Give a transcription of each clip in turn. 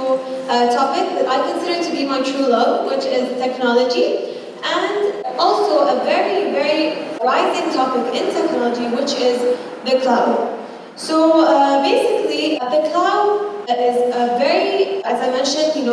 a topic that I consider to be my true love, which is technology, and also a very, very rising topic in technology, which is the cloud. So basically, the cloud is a very, as I mentioned,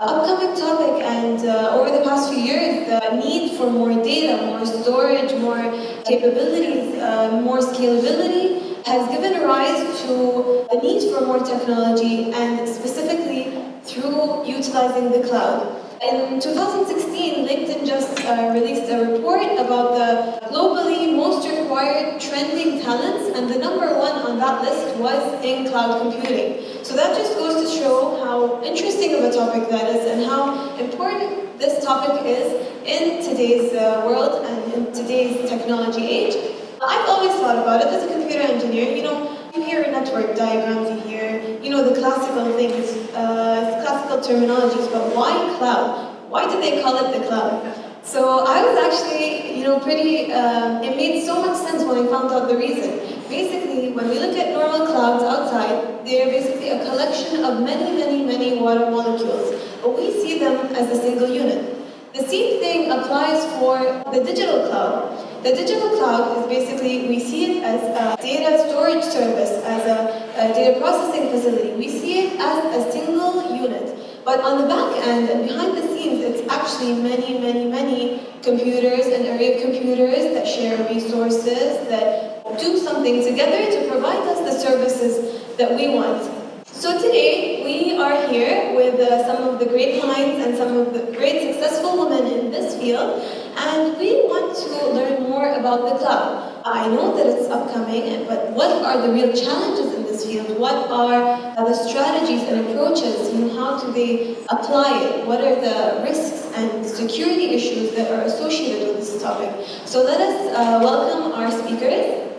upcoming topic, and over the past few years, the need for more data, more storage, more capabilities, more scalability has given rise to the need for more technology, and specifically through utilizing the cloud. In 2016, LinkedIn just released a report about the globally most required trending talents, and the number one on that list was in cloud computing. So that just goes to show how interesting of a topic that is and how important this topic is in today's world and in today's technology age. I've always thought about it as a computer engineer. You hear network diagrams, you hear, the classical things, classical terminologies, but why cloud? Why did they call it the cloud? So I was actually, it made so much sense when I found out the reason. Basically, when we look at normal clouds outside, they're basically a collection of many, many, many water molecules, but we see them as a single unit. The same thing applies for the digital cloud. The digital cloud is basically, we see it as a data storage service, as a data processing facility. We see it as a single unit. But on the back end and behind the scenes, it's actually many, many, many computers, an array of computers that share resources, that do something together to provide us the services that we want. So today, we are here with some of the great minds and some of the great successful women in this field, and we want to learn more about the cloud. I know that it's upcoming, but what are the real challenges in this field? What are the strategies and approaches? How do they apply it? What are the risks and security issues that are associated with this topic? So let us welcome our speakers.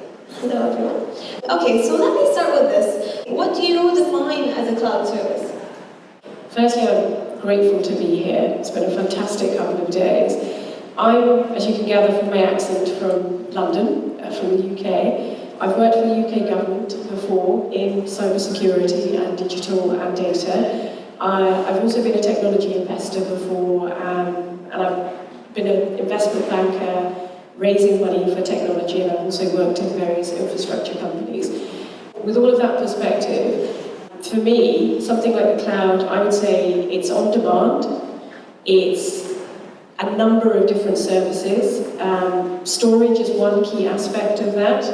Hello, everyone. Okay, so let me start with this. What do you define as a cloud service? Firstly, I'm grateful to be here. It's been a fantastic couple of days. I'm, as you can gather from my accent, from London, from the UK. I've worked for the UK government before in cybersecurity and digital and data. I've also been a technology investor before, and I've been an investment banker, raising money for technology, and I've also worked in various infrastructure companies. With all of that perspective, for me, something like the cloud, I would say it's on demand. It's a number of different services. Storage is one key aspect of that.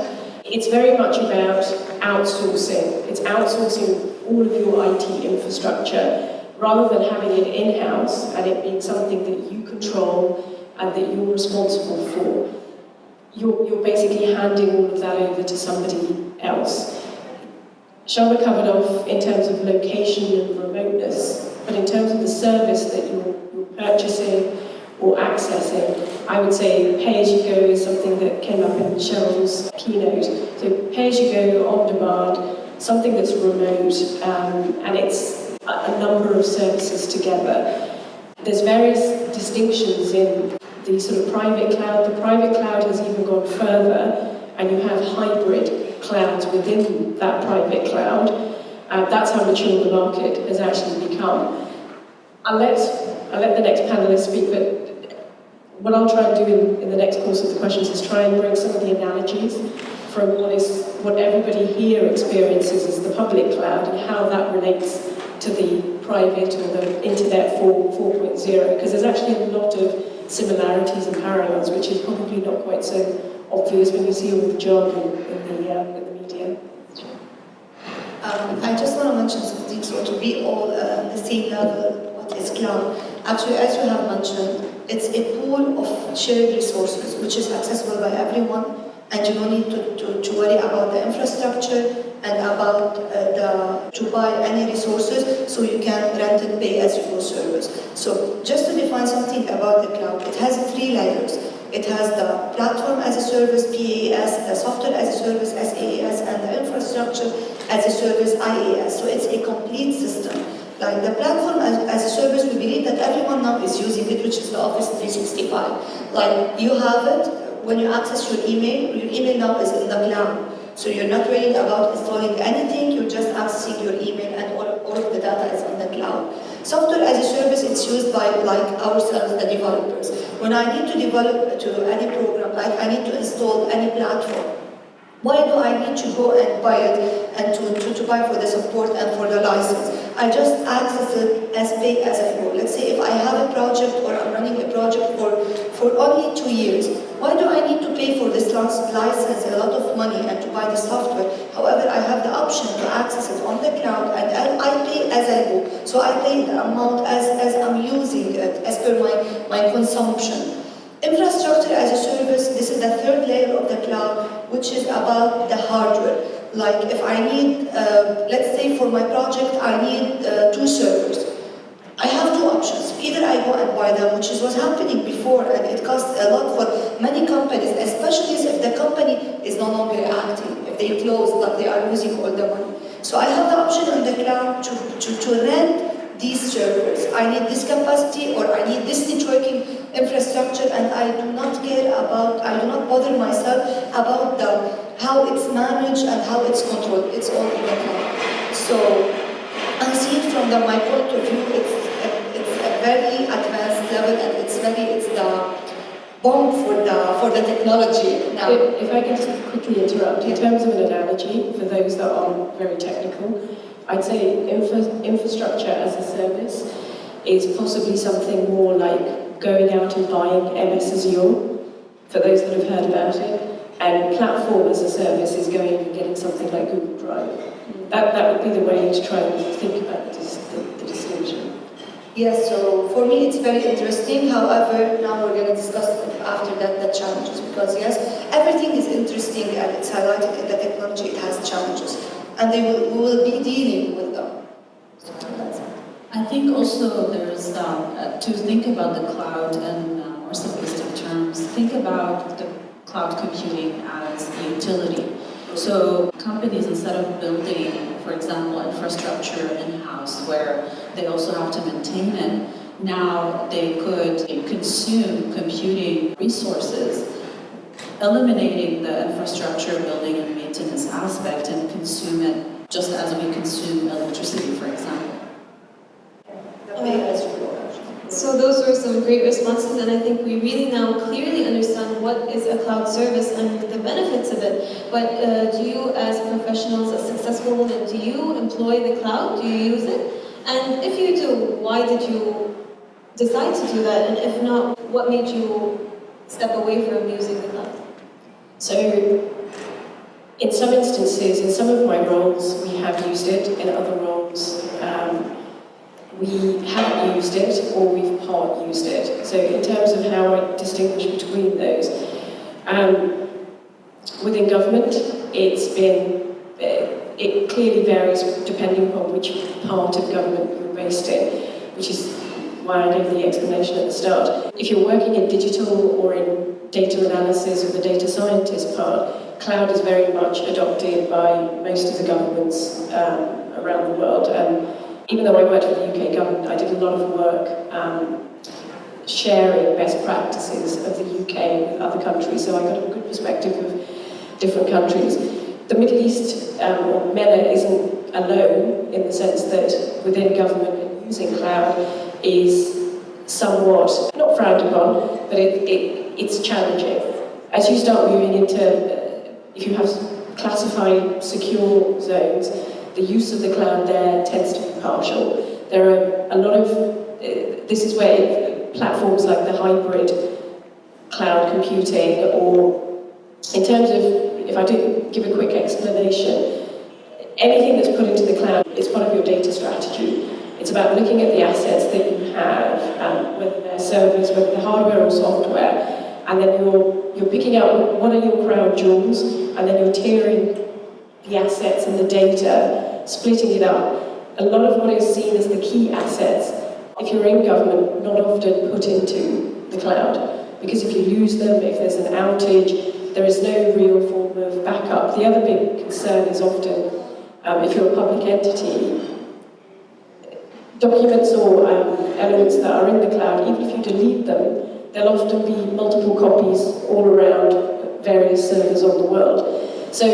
It's very much about outsourcing. It's outsourcing all of your IT infrastructure rather than having it in-house and it being something that you control and that you're responsible for. You're basically handing all of that over to somebody else. Sharma covered off in terms of location and remoteness, but in terms of the service that you're purchasing or accessing, I would say pay-as-you-go is something that came up in Cheryl's keynote. So pay-as-you-go, on demand, something that's remote, and it's a number of services together. There's various distinctions in the sort of private cloud. The private cloud has even gone further, and you have hybrid clouds within that private cloud. That's how mature the market has actually become. I'll let the next panelist speak, but what I'll try and do in the next course of the questions is try and bring some of the analogies from what everybody here experiences as the public cloud and how that relates to the private or the Internet 4.0, because there's actually a lot of similarities and parallels, which is probably not quite so obvious when you see all the jargon in the media. I just want to mention something, so to be all the same level, what is cloud? Actually, as you have mentioned, it's a pool of shared resources which is accessible by everyone, and you don't need to worry about the infrastructure and about to buy any resources, so you can rent and pay as you go service. So just to define something about the cloud, it has 3 layers. It has the platform as a service, PaaS, the software as a service, SaaS, and the infrastructure as a service, IaaS. So it's a complete system. Like the platform as a service, we believe that everyone now is using it, which is the Office 365. Like you have it, when you access your email now is in the cloud. So you're not worried about installing anything, you're just accessing your email and or project, the data is on the cloud. Software as a service, it's used by like ourselves, the developers. When I need to develop to any program, like I need to install any platform, why do I need to go and buy it and to buy for the support and for the license? I just access it as pay as I go. Let's say if I have a project or I'm running a project for only 2 years, why do I need to pay for this license a lot of money and to buy the software? However, I have the option to access it on the cloud and I pay as I go. So I pay the amount as I'm using it, as per my consumption. Infrastructure as a service, this is the third layer of the cloud, which is about the hardware. Like if I need, let's say for my project, I need 2 servers. I have 2 options. Either I go and buy them, which is what's happening before, and it costs a lot for many companies, especially if the company is no longer active, if they close, like they are losing all the money. So I have the option on the cloud to rent these servers. I need this capacity or I need this networking infrastructure, and I do not care about, I do not bother myself about how it's managed and how it's controlled. It's all in the cloud. So I see it from my point of view, it's a very advanced level, and it's the bomb for the technology now. If I can just quickly interrupt, in terms of an analogy, for those that aren't very technical, I'd say infrastructure as a service is possibly something more like going out and buying MS Azure, for those that have heard about it, and platform as a service is going and getting something like Google Drive. That would be the way to try and think about the distinction. Yes, so for me it's very interesting. However, now we're going to discuss after that the challenges, because yes, everything is interesting and it's highlighted in the technology, it has challenges, and we will be dealing with them. So that's it. I think also there's to think about the cloud in more simplistic terms, think about the cloud computing as a utility. So companies, instead of building, for example, infrastructure in-house where they also have to maintain it, now they could consume computing resources, eliminating the infrastructure building and maintenance aspect, and consume it just as we consume electricity, for example. So those were some great responses, and I think we really now clearly understand what is a cloud service and the benefits of it. But do you, as professionals, as successful women, do you employ the cloud? Do you use it? And if you do, why did you decide to do that? And if not, what made you step away from using the cloud? So, in some instances, in some of my roles, we have used it. In other roles, we haven't used it, or we've part used it. So in terms of how I distinguish between those, within government, it clearly varies depending upon which part of government you're based in, which is why I gave the explanation at the start. If you're working in digital or in data analysis or the data scientist part, cloud is very much adopted by most of the governments around the world. Even though I worked for the UK government, I did a lot of work sharing best practices of the UK with other countries, so I got a good perspective of different countries. The Middle East, or MENA, isn't alone in the sense that within government and using cloud is somewhat, not frowned upon, but it's challenging. As you start moving into, if you have classified secure zones, the use of the cloud there tends to be partial. There are a lot of, this is where platforms like the hybrid cloud computing, or in terms of, if I do give a quick explanation, anything that's put into the cloud is part of your data strategy. It's about looking at the assets that you have, whether they're servers, whether they're hardware or software, and then you're picking out what are your crown jewels, and then you're tiering the assets and the data, splitting it up. A lot of what is seen as the key assets, if you're in government, not often put into the cloud, because if you lose them, if there's an outage, there is no real form of backup. The other big concern is often, if you're a public entity, documents or elements that are in the cloud, even if you delete them, there'll often be multiple copies all around various servers on the world. So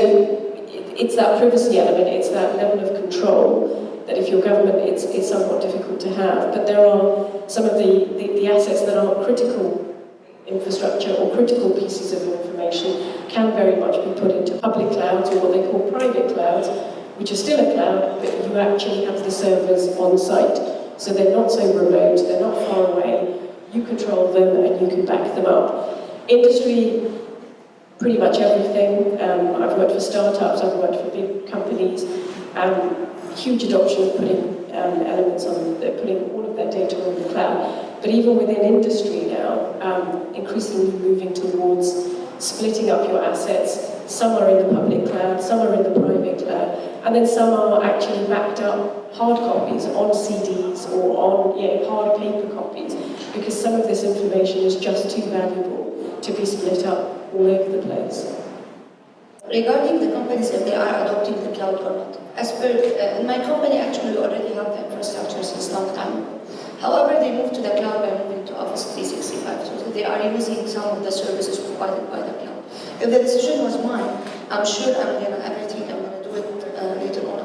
it's that privacy element, it's that level of control that if you're government, it's somewhat difficult to have. But there are some of the assets that are critical infrastructure or critical pieces of information can very much be put into public clouds or what they call private clouds, which are still a cloud, but you actually have the servers on site. So they're not so remote, they're not far away, you control them and you can back them up. Industry, pretty much everything. I've worked for startups, I've worked for big companies. Huge adoption of putting elements on, putting all of their data on the cloud. But even within industry now, increasingly moving towards splitting up your assets. Some are in the public cloud, some are in the private cloud, and then some are actually backed up hard copies on CDs or on hard paper copies, because some of this information is just too valuable to be split up all over the place. Regarding the companies, if they are adopting the cloud or not. As per, in my company, actually, we already have the infrastructure since a long time ago. However, they moved to the cloud by moving to Office 365, so they are using some of the services provided by the cloud. If the decision was mine, I'm sure I'm gonna do it later on.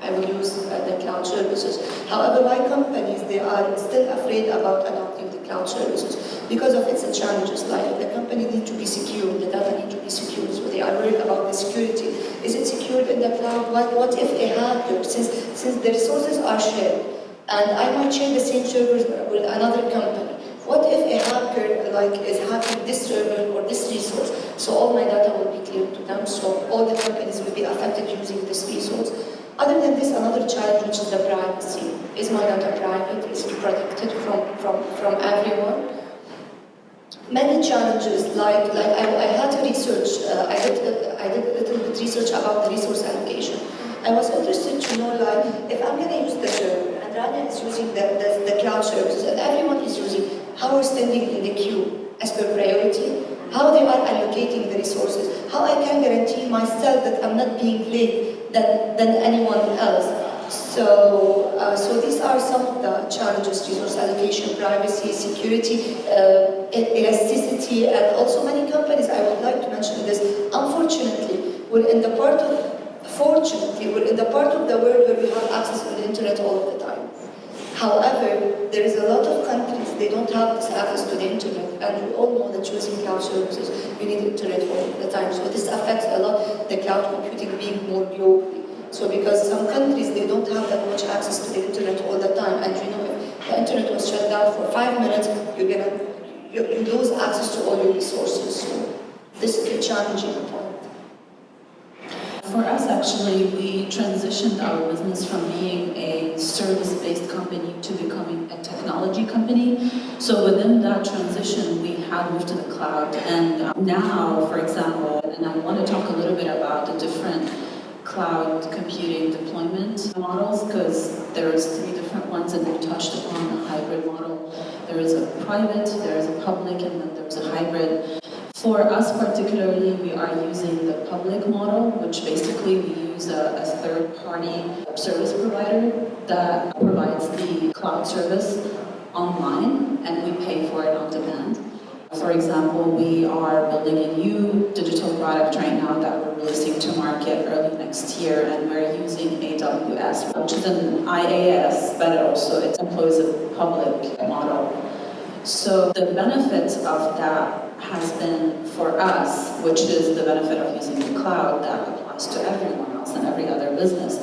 I will use the cloud services. However, my companies, they are still afraid about adopting the cloud services because of its challenges. Like the company need to be secure, the data need to be secure, so they are worried about the security. Is it secured in the cloud? What if a hacker, since the resources are shared, and I might share the same servers with another company? What if a hacker is hacking this server or this resource? So all my data will be cleared to them, so all the companies will be affected using this resource. Other than this, another challenge, which is the privacy. Is my data private? Is it protected from everyone? Many challenges, like I had to research, I did a little bit research about the resource allocation. I was interested to know, like, if I'm going to use the server, and RANIA is using the cloud services, and everyone is using, how we're standing in the queue as per priority, how they are allocating the resources, how I can guarantee myself that I'm not being late than anyone else. So these are some of the challenges: resource allocation, privacy, security, elasticity, and also many companies, I would like to mention this, unfortunately, we're in the part of the world where we have access to the internet all of the time. However, there is a lot of countries, they don't have this access to the internet, and we all know that using cloud services, you need internet all the time. So this affects a lot the cloud computing being more globally. So because some countries, they don't have that much access to the internet all the time, and you know, if the internet was shut down for 5 minutes, you lose access to all your resources. So this is the challenging point. For us, actually, we transitioned our business from being a service-based company to becoming a technology company. So within that transition, we had moved to the cloud. And now, for example, and I want to talk a little bit about the different cloud computing deployment models, because there's 3 different ones, and we touched upon a hybrid model. There is a private, there is a public, and then there's a hybrid. For us particularly, we are using the public model, which basically we use a third-party service provider that provides the cloud service online, and we pay for it on demand. For example, we are building a new digital product right now that we're releasing to market early next year, and we're using AWS, which is an IaaS, but also it employs a public model. So the benefits of that has been for us, which is the benefit of using the cloud that applies to everyone else and every other business,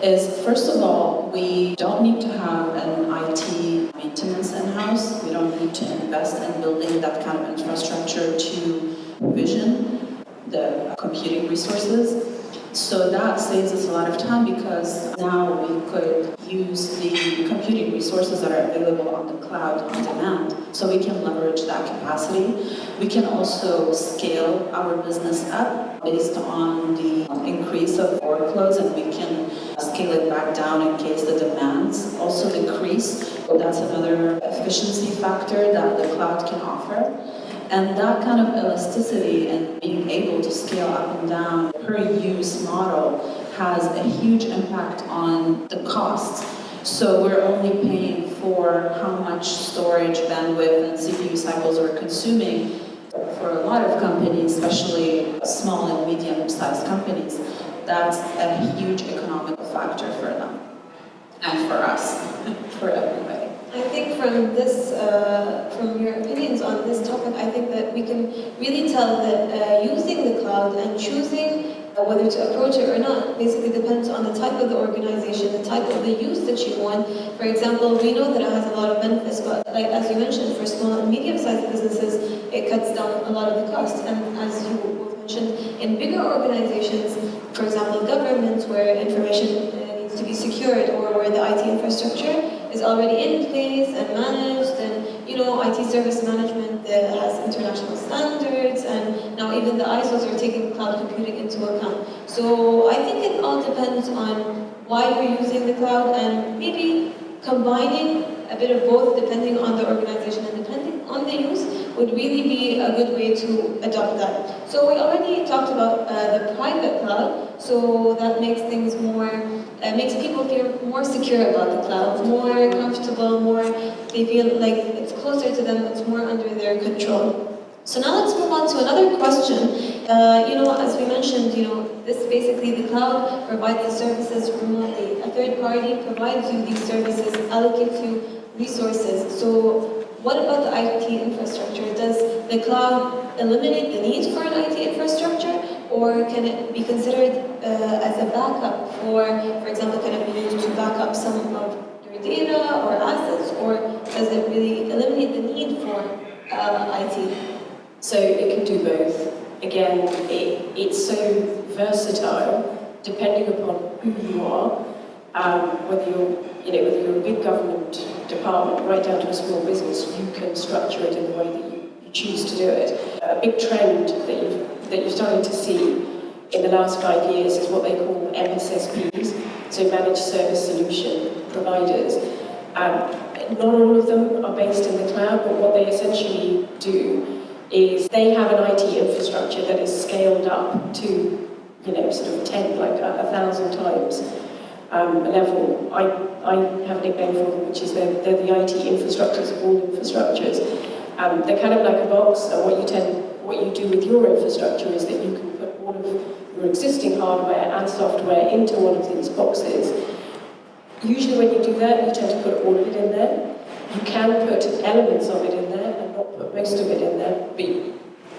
is first of all, we don't need to have an IT maintenance in-house. We don't need to invest in building that kind of infrastructure to provision the computing resources. So that saves us a lot of time, because now we could use the computing resources that are available on the cloud on demand, so we can leverage that capacity. We can also scale our business up based on the increase of workloads, and we can scale it back down in case the demands also decrease. That's another efficiency factor that the cloud can offer. And that kind of elasticity and being able to scale up and down per use model has a huge impact on the costs. So we're only paying for how much storage, bandwidth, and CPU cycles we're consuming. For a lot of companies, especially small and medium-sized companies, that's a huge economic factor for them and for us, for everybody. I think from your opinions on this topic, I think that we can really tell that using the cloud and choosing whether to approach it or not basically depends on the type of the organization, the type of the use that you want. For example, we know that it has a lot of benefits, but like as you mentioned, for small and medium-sized businesses, it cuts down a lot of the costs. And as you both mentioned, in bigger organizations, for example, governments where information needs to be secured or where the IT infrastructure is already in place and managed, and IT service management that has international standards, and now even the ISOs are taking cloud computing into account. So I think it all depends on why you're using the cloud, and maybe combining a bit of both depending on the organization and depending on the use would really be a good way to adopt that. So we already talked about the private cloud, so that makes things makes people feel more secure about the cloud, more comfortable, they feel like it's closer to them, it's more under their control. So now let's move on to another question. As we mentioned, this basically the cloud provides the services remotely. A third party provides you these services, allocates you resources. So what about the IT infrastructure? Does the cloud eliminate the need for an IT infrastructure, or can it be considered as a backup for example, can it be used to back up some of your data or assets, or does it really eliminate the need for IT? So it can do both. Again, it's so versatile, depending upon who you are, whether you're a big government department right down to a small business, you can structure it in the way that you choose to do it. A big trend that you're starting to see in the last 5 years is what they call MSSPs, so Managed Service Solution Providers. Not all of them are based in the cloud, but what they essentially do is they have an IT infrastructure that is scaled up to, sort of 10, like 1,000 times level. I have a nickname for them, which is they're the IT infrastructures of all infrastructures. They're kind of like a box, and what you do with your infrastructure is that you can put all of your existing hardware and software into one of these boxes. Usually when you do that, you tend to put all of it in there. You can put elements of it in there and not put most of it in there.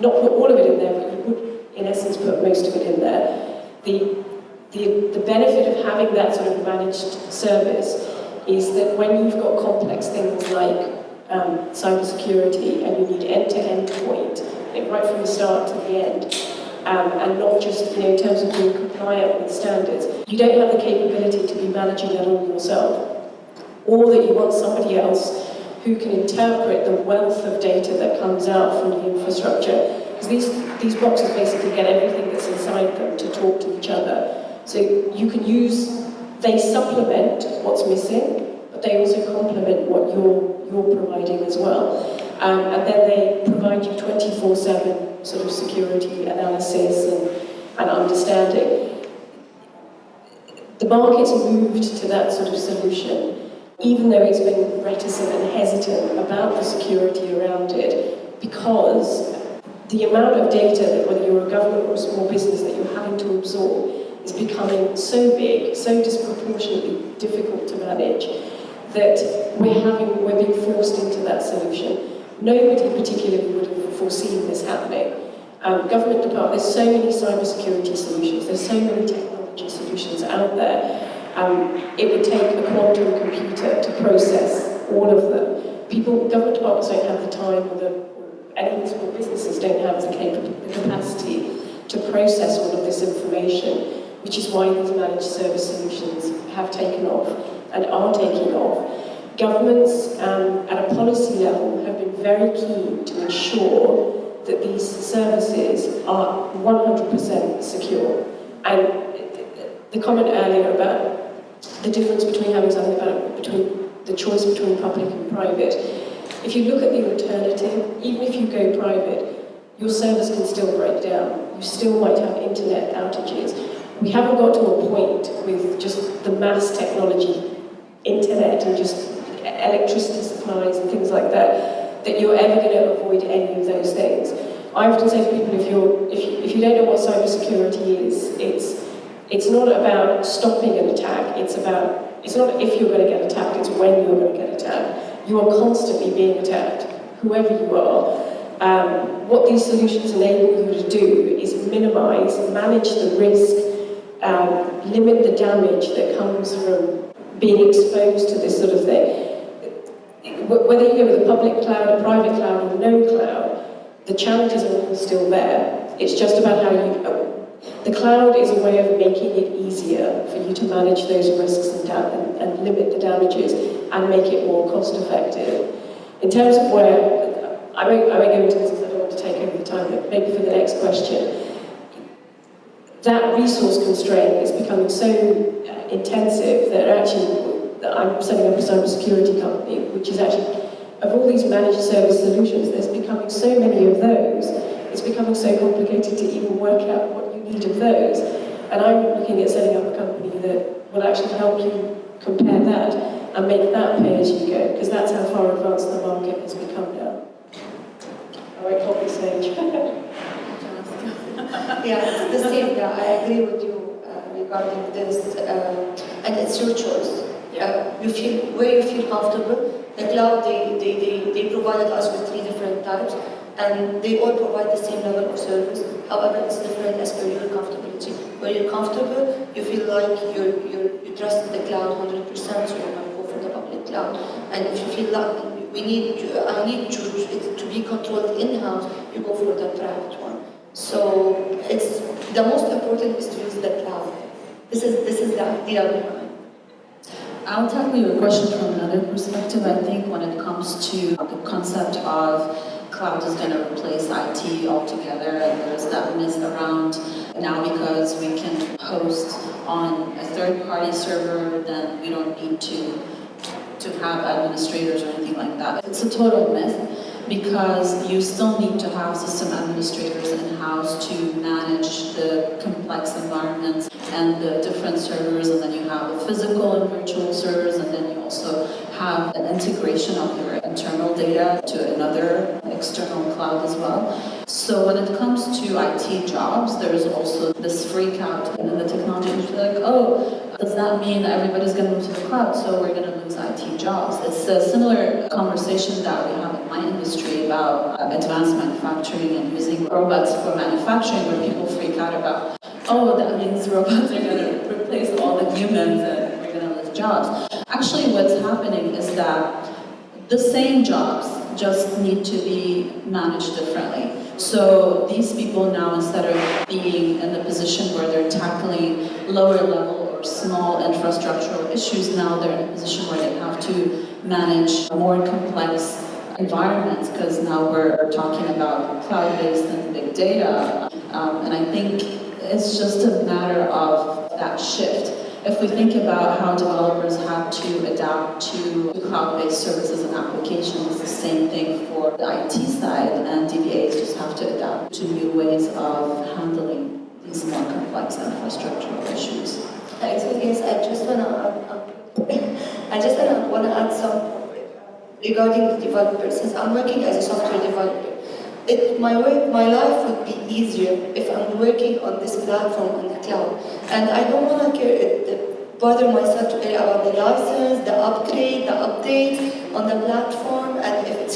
Not put all of it in there, but you would, in essence, put most of it in there. The benefit of having that sort of managed service is that when you've got complex things like cybersecurity and you need end-to-end point, right from the start to the end, and not just in terms of being compliant with standards, you don't have the capability to be managing that all yourself, or that you want somebody else who can interpret the wealth of data that comes out from the infrastructure. Because these boxes basically get everything that's inside them to talk to each other. So you can they supplement what's missing, but they also complement what you're providing as well. And then they provide you 24/7 sort of security analysis and understanding. The market's moved to that sort of solution, even though it's been reticent and hesitant about the security around it, because the amount of data that whether you're a government or a small business that you're having to absorb is becoming so big, so disproportionately difficult to manage, that we're being forced into that solution. Nobody particularly would have foreseen this happening. Government department, there's so many cybersecurity solutions, there's so many technology solutions out there. It would take a quantum computer to process all of them. Government departments don't have the time, and even small businesses don't have the capacity to process all of this information, which is why these managed service solutions have taken off and are taking off. Governments at a policy level have been very keen to ensure that these services are 100% secure. And the comment earlier about the difference between having something between the choice between public and private, if you look at the alternative, even if you go private, your service can still break down. You still might have internet outages. We haven't got to a point with just the mass technology, internet and just electricity supplies and things like that, that you're ever going to avoid any of those things. I often say to people, if you don't know what cybersecurity is, It's not about stopping an attack, it's not if you're going to get attacked, it's when you're going to get attacked. You are constantly being attacked, whoever you are. What these solutions enable you to do is minimize, manage the risk, limit the damage that comes from being exposed to this sort of thing. Whether you go with a public cloud, a private cloud, or no cloud, the challenges are all still there. It's just about how you... The cloud is a way of making it easier for you to manage those risks and limit the damages and make it more cost effective. In terms of where... I won't go into this because I don't want to take over the time, but maybe for the next question. That resource constraint is becoming so intensive that I'm setting up a cybersecurity company, which is actually, of all these managed service solutions, there's becoming so many of those, it's becoming so complicated to even work out what you need of those. And I'm looking at setting up a company that will actually help you compare that and make that pay as you go, because that's how far advanced the market has become now. I won't copy Sage. Yeah, it's the same. Yeah, I agree with you regarding this, and it's your choice. You feel where you feel comfortable. The cloud, they provided us with 3 different types, and they all provide the same level of service. However, it's different as per your comfortability. Where you're comfortable, you feel like you trust the cloud 100%, so you're going to go for the public cloud. And if you feel like I need to be controlled in-house, you go for the private one. So it's the most important is to use the cloud. This is the idea behind. I'll tackle your question from another perspective. I think when it comes to the concept of cloud is going to replace IT altogether, and there's that myth around now because we can host on a third-party server, then we don't need to have administrators or anything like that. It's a total myth, because you still need to have system administrators in-house to manage the complex environments and the different servers, and then you have the physical and virtual servers, and then you also have an integration of your internal data to another external cloud as well. So when it comes to IT jobs, there's also this freak out in the technology industry, like, oh, does that mean that everybody's going to move to the cloud, so we're going to lose IT jobs? It's a similar conversation that we have in my industry about advanced manufacturing and using robots for manufacturing, where people freak out about, oh, that means robots are going to replace all the humans and we're going to lose jobs. Actually, what's happening is that the same jobs just need to be managed differently. So these people now, instead of being in the position where they're tackling lower level or small infrastructural issues, now they're in a position where they have to manage more complex environments, because now we're talking about cloud-based and big data. And I think it's just a matter of that shift. If we think about how developers have to adapt to cloud-based services and applications, it's the same thing for the IT side, and DBAs just have to adapt to new ways of handling these more complex infrastructural issues. Actually, yes, I just wanna add some regarding the developers. Since I'm working as a software developer, my life would be easier if I'm working on this platform on the cloud. And I don't want to bother myself to care about the license, the upgrade, the update on the platform, and if it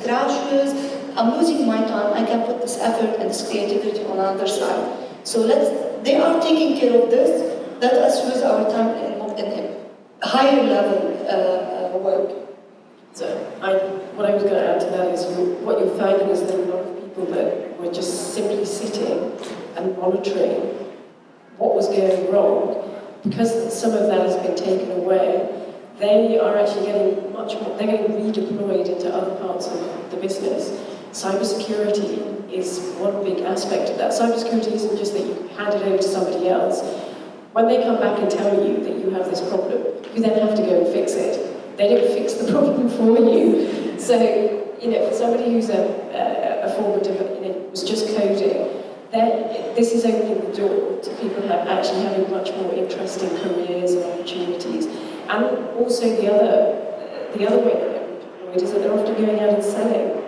crashes, I'm losing my time. I can put this effort and this creativity on another side. So they are taking care of this. Let us use our time in a higher level work. So what I was going to add to that is what you're finding is there are a lot of people that were just simply sitting and monitoring what was going wrong. Because some of that has been taken away, they are actually getting much more, they're getting redeployed into other parts of the business. Cybersecurity is one big aspect of that. Cybersecurity isn't just that you hand it over to somebody else. When they come back and tell you that you have this problem, you then have to go and fix it. They don't fix the problem for you. So, for somebody who's a former was just coding, this is opening the door to people actually having much more interesting careers and opportunities. And also the other way that they're employed is that they're often going out and selling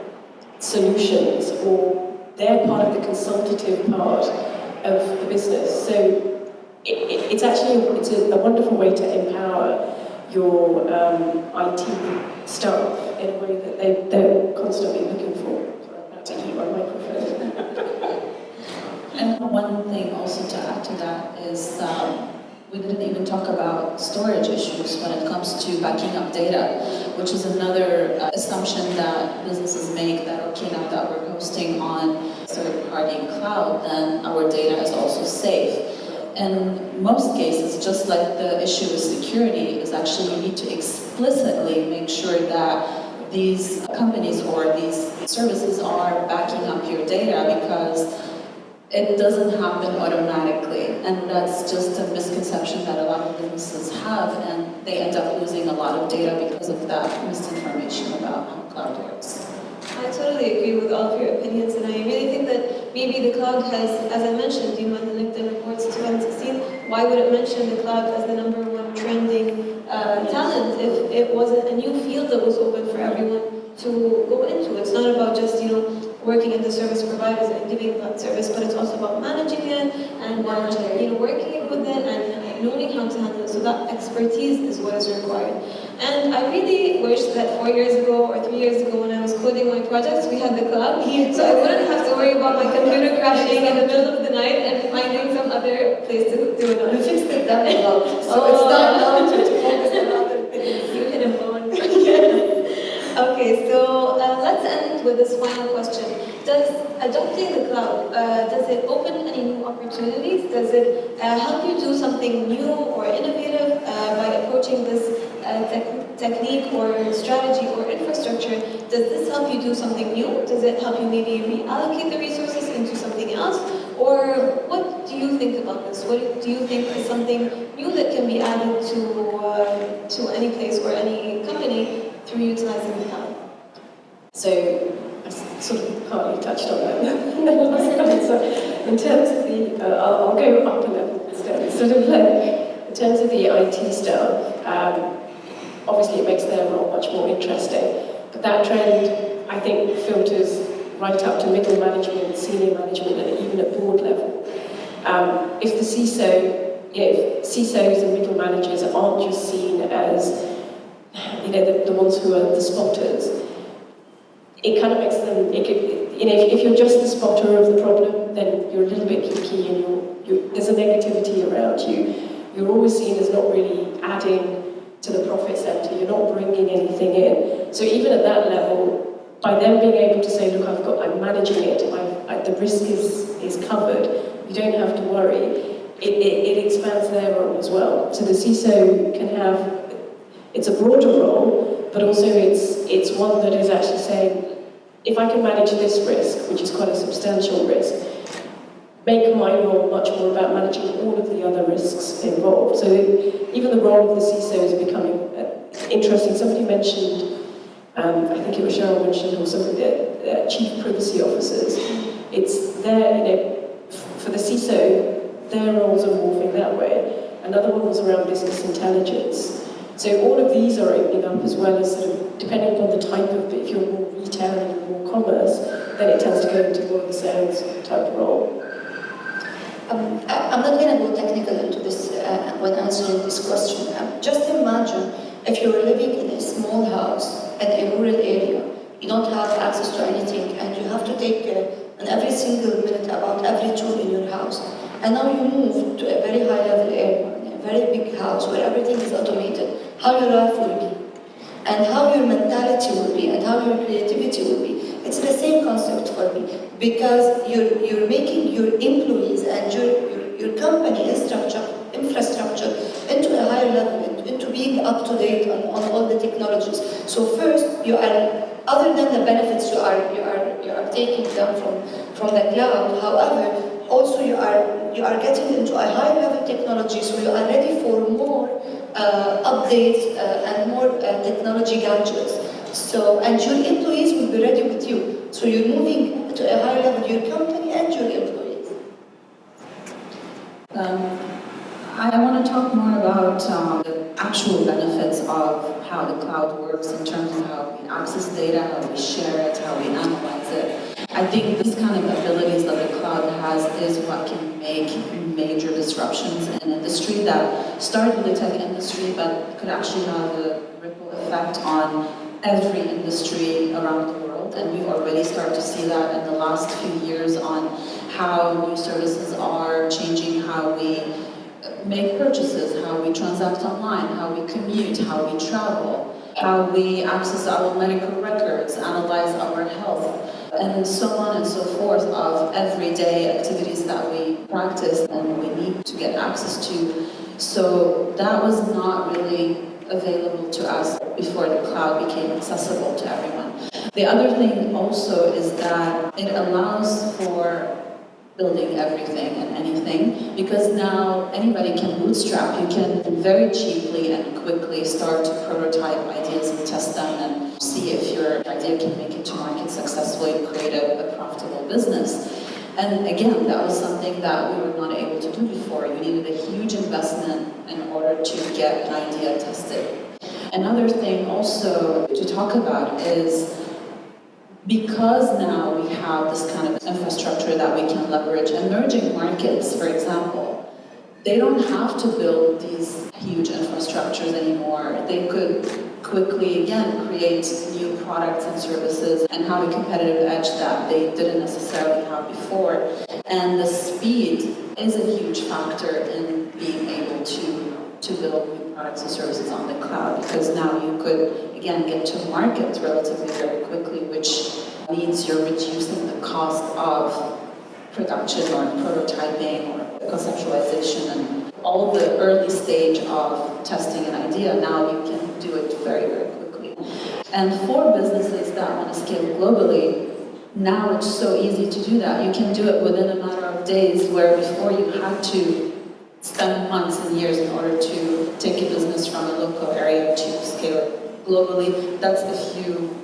solutions, or they're part of the consultative part of the business. So it's a wonderful way to empower your IT staff in a way that they're constantly looking for. So I'm about to eat my microphone. And one thing also to add to that is we didn't even talk about storage issues when it comes to backing up data, which is another assumption that businesses make that, okay, now that we're hosting on third-party cloud, then our data is also safe. In most cases, just like the issue with security, is actually you need to explicitly make sure that these companies or these services are backing up your data, because it doesn't happen automatically, and that's just a misconception that a lot of businesses have, and they end up losing a lot of data because of that misinformation about how cloud works. I totally agree with all of your opinions, and I really think that maybe the cloud has, as I mentioned, in the LinkedIn reports 2016, why would it mention the cloud as the #1 trending talent if it wasn't a new field that was open for everyone to go into? It's not about just, working in the service providers and giving that service, but it's also about managing it and working with it and knowing how to handle it. So that expertise is what is required. And I really wish that 4 years ago or 3 years ago when I was coding my projects, we had the cloud, so I wouldn't have to worry about my computer crashing in the middle of the night and finding some other place to do it on. You fixed it down a lot, so it's time now to focus on other things. You hit a bone. Okay, so let's end with this final question. Does adopting the cloud, does it open any new opportunities? Does it help you do something new or innovative by approaching this technique or strategy or infrastructure? Does this help you do something new? Does it help you maybe reallocate the resources into something else? Or what do you think about this? What do you think is something new that can be added to any place or any company through utilizing the cloud? So I sort of partly touched on that. So in terms of the, I'll go up a level instead. Sort of like, in terms of the IT stuff, obviously it makes their role much more interesting. But that trend, I think, filters right up to middle management, senior management, and even at board level. If the if CISOs and middle managers aren't just seen as the ones who are the spotters, it kind of makes them, if you're just the spotter of the problem, then you're a little bit geeky and there's a negativity around you. You're always seen as not really adding to the profit center, you're not bringing anything in. So even at that level, by them being able to say, look, I'm managing it, the risk is covered, you don't have to worry, it expands their role as well. So the CISO can have, it's a broader role, but also it's one that is actually saying, if I can manage this risk, which is quite a substantial risk, make my role much more about managing all of the other risks involved. So even the role of the CISO is becoming interesting. Somebody mentioned, I think it was Cheryl mentioned, or some of the chief privacy officers. It's for the CISO, their roles are morphing that way. Another one was around business intelligence. So all of these are opening up, as well as sort of, depending on the type of, if you're more retail and more commerce, then it tends to go into more of the sales type role. I'm not going to go technical into this when answering this question. Just imagine if you're living in a small house in a rural area, you don't have access to anything, and you have to take care on every single minute about every tool in your house. And now you move to a very high level area, very big house where everything is automated, how your life will be, and how your mentality will be, and how your creativity will be. It's the same concept for me, because you're making your employees and your company infrastructure into a higher level, into being up to date on all the technologies. So first, you are, other than the benefits you are taking them from the cloud, however, also you are getting into a higher level technology, so you are ready for more updates and more technology gadgets. So, and your employees will be ready with you. So you're moving to a higher level, your company and your employees. I want to talk more about the actual benefits of how the cloud works in terms of how we access data, how we share it, how we analyze it. I think these kind of abilities that the cloud has is what can make major disruptions in industry that started in the tech industry but could actually have a ripple effect on every industry around the world. And we've already started to see that in the last few years on how new services are changing how we make purchases, how we transact online, how we commute, how we travel, how we access our medical records, analyze our health, and so on and so forth of everyday activities that we practice and we need to get access to. So that was not really available to us before the cloud became accessible to everyone. The other thing also is that it allows for building everything and anything, because now anybody can bootstrap. You can very cheaply and quickly start to prototype ideas and test them and see if your idea can make it to market successfully and create a profitable business. And again, that was something that we were not able to do before. You needed a huge investment in order to get an idea tested. Another thing also to talk about is because now we have this kind of infrastructure that we can leverage, emerging markets, for example, they don't have to build these huge infrastructures anymore. They could quickly, again, create new products and services and have a competitive edge that they didn't necessarily have before. And the speed is a huge factor in being able to build new products and services on the cloud, because now you could, again, get to market relatively very quickly, which means you're reducing the cost of production or prototyping or conceptualization and all the early stage of testing an idea. Now you can do it very, very quickly. And for businesses that want to scale globally, now it's so easy to do that. You can do it within a matter of days, where before you had to spend months and years in order to take a business from a local area to scale it globally. That's if you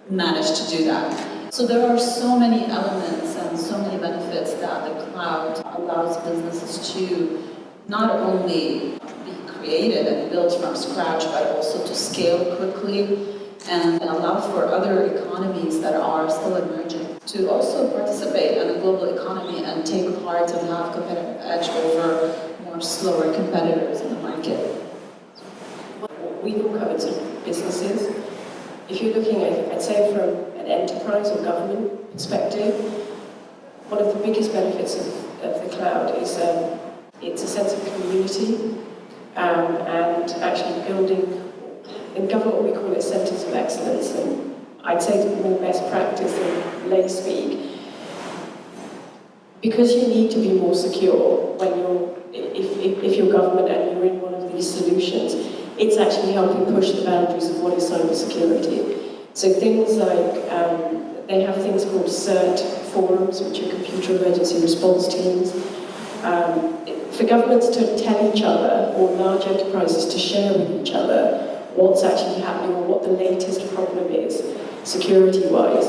manage to do that. So there are so many elements and so many benefits that the cloud allows businesses to not only be created and built from scratch, but also to scale quickly and allow for other economies that are still emerging to also participate in the global economy and take part and have competitive edge over more slower competitors in the market. We've all covered some businesses. If you're looking at, I'd say from an enterprise or government perspective, one of the biggest benefits of the cloud is it's a sense of community and actually building, in government we call it centres of excellence, and I'd say it's more best practice than lay speak. Because you need to be more secure when if you're government and you're in one of these solutions, it's actually helping push the boundaries of what is cybersecurity. So things like, they have things called CERT forums, which are computer emergency response teams. For governments to tell each other, or large enterprises to share with each other what's actually happening or what the latest problem is, security-wise.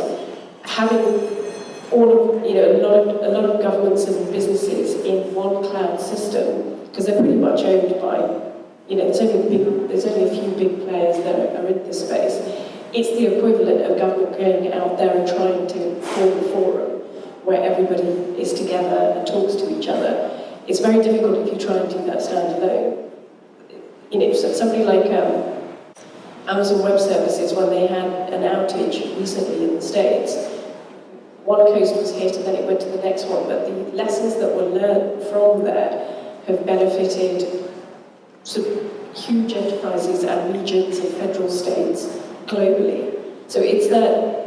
Having all of, a lot of governments and businesses in one cloud system, because they're pretty much owned by, there's only a few big players that are in this space. It's the equivalent of government going out there and trying to form a forum where everybody is together and talks to each other. It's very difficult if you try and do that standalone. Somebody like Amazon Web Services, when they had an outage recently in the States, one coast was hit and then it went to the next one, but the lessons that were learned from that have benefited huge enterprises and regions and federal states globally. So it's that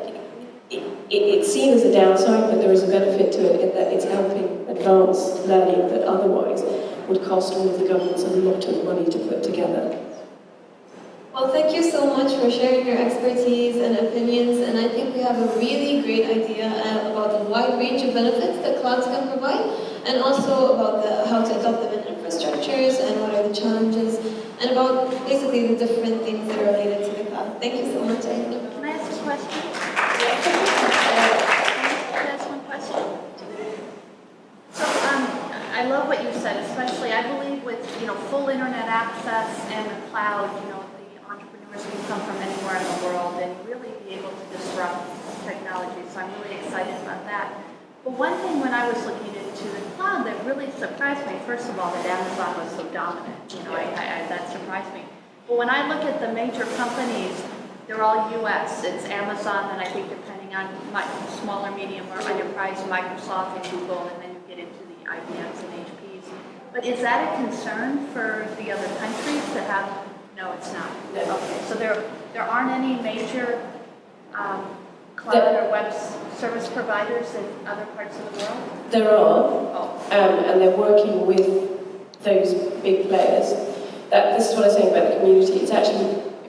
it's seen as a downside, but there is a benefit to it in that it's helping advance learning that otherwise would cost all of the governments a lot of money to put together. Well, thank you so much for sharing your expertise and opinions, and I think we have a really great idea about the wide range of benefits that clouds can provide, and also about how to adopt them in infrastructures and what are the challenges, and about basically the different things that are related to the cloud. Thank you so much. Can I ask a question? Can I ask one question? So I love what you said, especially I believe with full internet access and the cloud, the entrepreneurs can come from anywhere in the world and really be able to disrupt technology. So I'm really excited about that. But one thing when I was looking into the cloud that really surprised me, first of all, that Amazon was so dominant. That surprised me. But when I look at the major companies, they're all U.S. It's Amazon, and I think depending on smaller, medium, or enterprise, Microsoft and Google, and then you get into the IBMs and HPs. But is that a concern for the other countries to have? No, it's not. No. Okay, so there aren't any major cloud or web service providers in other parts of the world? There are, and they're working with those big players. This is what I was saying about the community.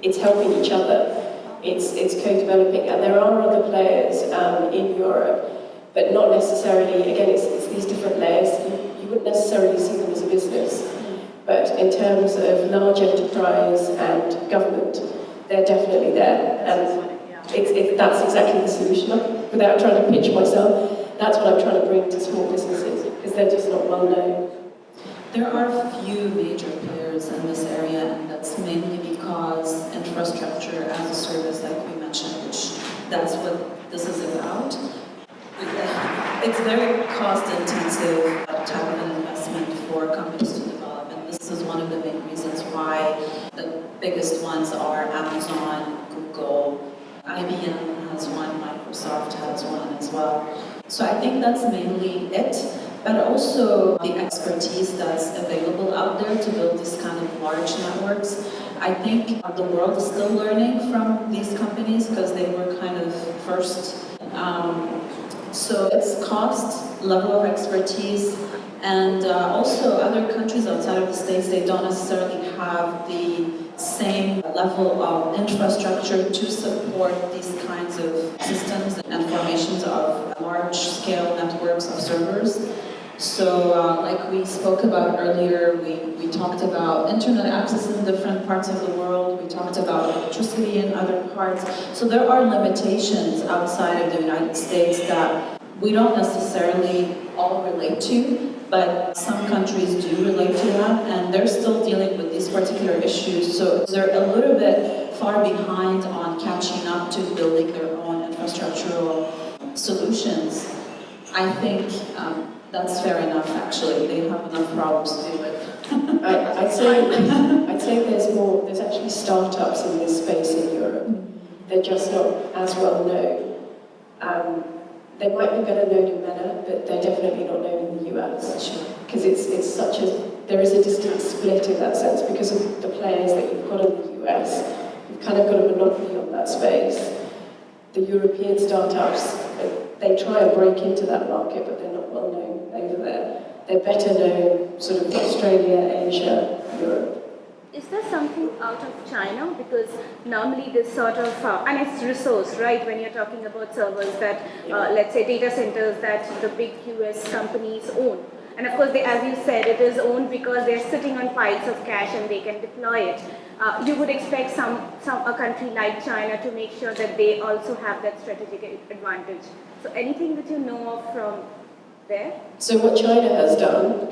It's helping each other. It's co-developing, and there are other players in Europe, but not necessarily. Again, it's these different layers. You wouldn't necessarily see them as a business, but in terms of large enterprise and government, they're definitely there. And that's exactly the solution. Without trying to pitch myself, that's what I'm trying to bring to small businesses, because they're just not well known. There are few major players in this area, and that's mainly because infrastructure as a service, like we mentioned, which that's what this is about. It's very cost-intensive type of an investment for companies to develop, and this is one of the main reasons why the biggest ones are Amazon, Google, IBM has one, Microsoft has one as well. So I think that's mainly it, but also the expertise that's available out there to build these kind of large networks. I think the world is still learning from these companies because they were kind of first. So it's cost, level of expertise, and also other countries outside of the States, they don't necessarily have the same level of infrastructure to support these kinds of systems and formations of large-scale networks of servers. So like we spoke about earlier, we talked about internet access in different parts of the world, we talked about electricity in other parts. So there are limitations outside of the United States that we don't necessarily all relate to, but some countries do relate to that, and they're still dealing with these particular issues. So they're a little bit far behind on catching up to building their own infrastructural solutions. I think that's fair enough, actually. They have enough problems to deal with. I'd say there's actually startups in this space in Europe. They're just not as well known. They might be better known in MENA, but they're definitely not known in the US. Because there is a distinct split in that sense because of the players that you've got in the US. You've kind of got a monopoly on that space. The European startups, they try and break into that market, but they're not well known over there. They're better known sort of Australia, Asia, Europe. Is there something out of China? Because normally this sort of, and it's resource, right? When you're talking about servers that, let's say data centers that the big US companies own. And of course, as you said, it is owned because they're sitting on piles of cash and they can deploy it. You would expect a country like China to make sure that they also have that strategic advantage. So anything that you know of from there? So what China has done,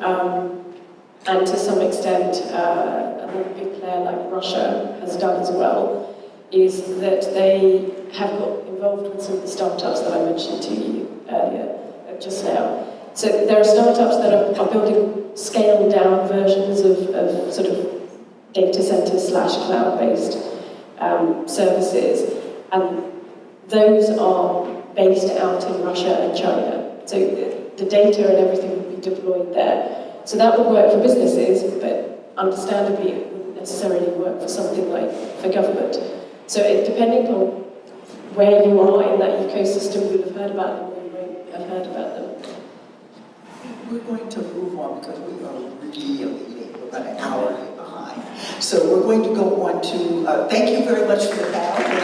and to some extent another big player like Russia has done as well, is that they have got involved with some of the startups that I mentioned to you earlier, just now. So there are startups that are building scaled-down versions of sort of data center / cloud-based services, and those are based out in Russia and China. So the data and everything would be deployed there. So that would work for businesses, but understandably it wouldn't necessarily work for something like for government. So depending on where you are in that ecosystem, you'll have heard about them or you won't have heard about them. We're going to move on because we are really late. We're about an hour behind. So we're going to go on to, thank you very much for the panel.